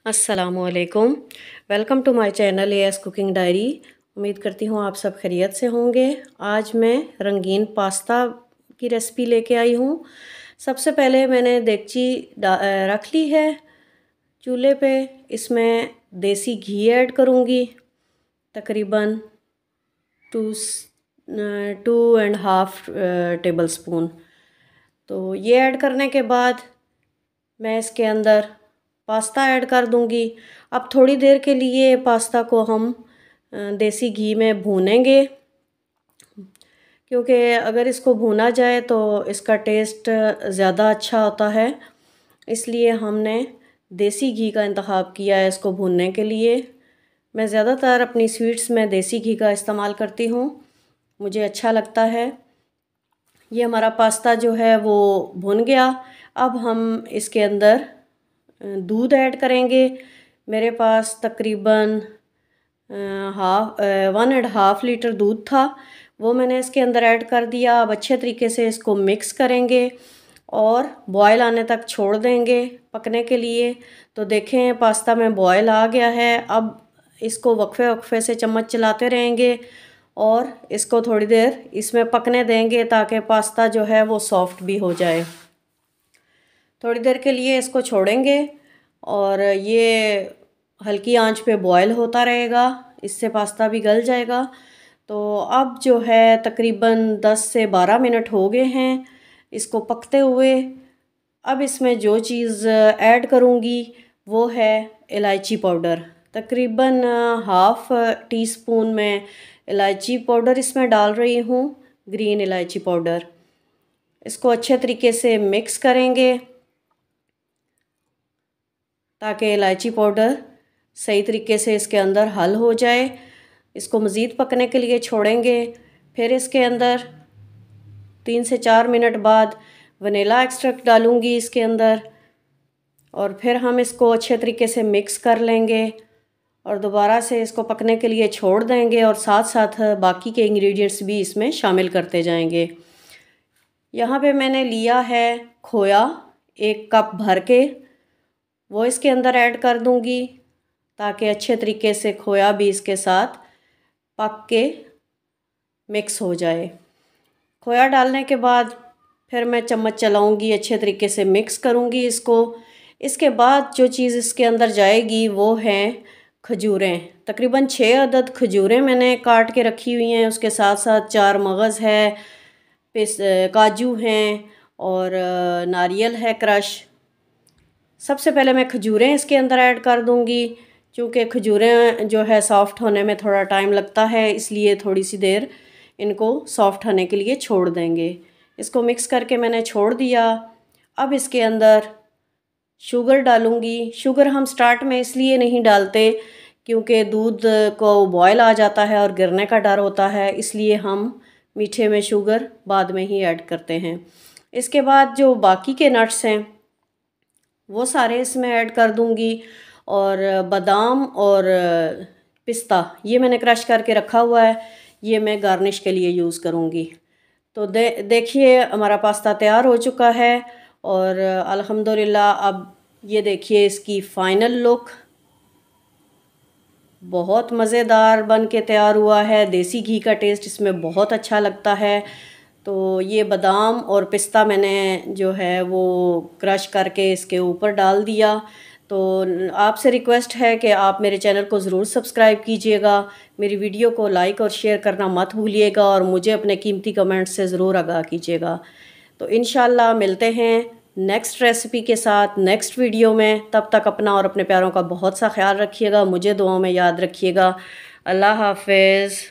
अस्सलामुअलैकुम। Welcome to my channel AS cooking diary. उम्मीद करती हूँ आप सब खैरियत से होंगे। आज मैं रंगीन पास्ता की रेसिपी लेके आई हूँ। सबसे पहले मैंने देगची रख ली है चूल्हे पे। इसमें देसी घी ऐड करूँगी, तकरीबन two two and half tablespoon. तो ये ऐड करने के बाद मैं इसके अंदर पास्ता ऐड कर दूंगी। अब थोड़ी देर के लिए पास्ता को हम देसी घी में भूनेंगे, क्योंकि अगर इसको भूना जाए तो इसका टेस्ट ज़्यादा अच्छा होता है। इसलिए हमने देसी घी का इंतखाब किया है इसको भूनने के लिए। मैं ज़्यादातर अपनी स्वीट्स में देसी घी का इस्तेमाल करती हूँ, मुझे अच्छा लगता है। ये हमारा पास्ता जो है वो भुन गया। अब हम इसके अंदर दूध ऐड करेंगे। मेरे पास तकरीबन 1.5 लीटर दूध था, वो मैंने इसके अंदर ऐड कर दिया। अब अच्छे तरीके से इसको मिक्स करेंगे और बॉयल आने तक छोड़ देंगे पकने के लिए। तो देखें पास्ता में बॉयल आ गया है। अब इसको वक्फे वक्फे से चम्मच चलाते रहेंगे और इसको थोड़ी देर इसमें पकने देंगे ताकि पास्ता जो है वो सॉफ्ट भी हो जाए। थोड़ी देर के लिए इसको छोड़ेंगे और ये हल्की आंच पे बॉयल होता रहेगा, इससे पास्ता भी गल जाएगा। तो अब जो है तकरीबन 10 से 12 मिनट हो गए हैं इसको पकते हुए। अब इसमें जो चीज़ ऐड करूँगी वो है इलायची पाउडर। तकरीबन हाफ टी स्पून में इलायची पाउडर इसमें डाल रही हूँ, ग्रीन इलायची पाउडर। इसको अच्छे तरीके से मिक्स करेंगे ताकि इलायची पाउडर सही तरीके से इसके अंदर हल हो जाए। इसको मज़ीद पकने के लिए छोड़ेंगे। फिर इसके अंदर 3 से 4 मिनट बाद वनीला एक्सट्रैक्ट डालूँगी इसके अंदर और फिर हम इसको अच्छे तरीके से मिक्स कर लेंगे और दोबारा से इसको पकने के लिए छोड़ देंगे और साथ साथ बाकी के इंग्रेडिएंट्स भी इसमें शामिल करते जाएंगे। यहाँ पे मैंने लिया है खोया 1 कप भर के, वो इसके अंदर ऐड कर दूँगी ताकि अच्छे तरीके से खोया भी इसके साथ पक के मिक्स हो जाए। खोया डालने के बाद फिर मैं चम्मच चलाऊँगी, अच्छे तरीके से मिक्स करूँगी इसको। इसके बाद जो चीज़ इसके अंदर जाएगी वो हैं खजूरें। तकरीबन 6 अदद खजूरें मैंने काट के रखी हुई हैं। उसके साथ साथ 4 मगज़ है, काजू हैं और नारियल है क्रश। सबसे पहले मैं खजूरें इसके अंदर ऐड कर दूंगी, क्योंकि खजूरें जो है सॉफ़्ट होने में थोड़ा टाइम लगता है, इसलिए थोड़ी सी देर इनको सॉफ़्ट होने के लिए छोड़ देंगे। इसको मिक्स करके मैंने छोड़ दिया। अब इसके अंदर शुगर डालूंगी। शुगर हम स्टार्ट में इसलिए नहीं डालते क्योंकि दूध को बॉयल आ जाता है और गिरने का डर होता है, इसलिए हम मीठे में शुगर बाद में ही ऐड करते हैं। इसके बाद जो बाकी के नट्स हैं वो सारे इसमें ऐड कर दूंगी और बादाम और पिस्ता ये मैंने क्रश करके रखा हुआ है, ये मैं गार्निश के लिए यूज़ करूँगी। तो देखिए हमारा पास्ता तैयार हो चुका है और अल्हम्दुलिल्लाह अब ये देखिए इसकी फ़ाइनल लुक बहुत मज़ेदार बन के तैयार हुआ है। देसी घी का टेस्ट इसमें बहुत अच्छा लगता है। तो ये बादाम और पिस्ता मैंने जो है वो क्रश करके इसके ऊपर डाल दिया। तो आपसे रिक्वेस्ट है कि आप मेरे चैनल को ज़रूर सब्सक्राइब कीजिएगा, मेरी वीडियो को लाइक और शेयर करना मत भूलिएगा और मुझे अपने कीमती कमेंट्स से ज़रूर आगाह कीजिएगा। तो इंशाल्लाह मिलते हैं नेक्स्ट रेसिपी के साथ नेक्स्ट वीडियो में। तब तक अपना और अपने प्यारों का बहुत सा ख्याल रखिएगा, मुझे दुआओं में याद रखिएगा। अल्लाह हाफ़िज़।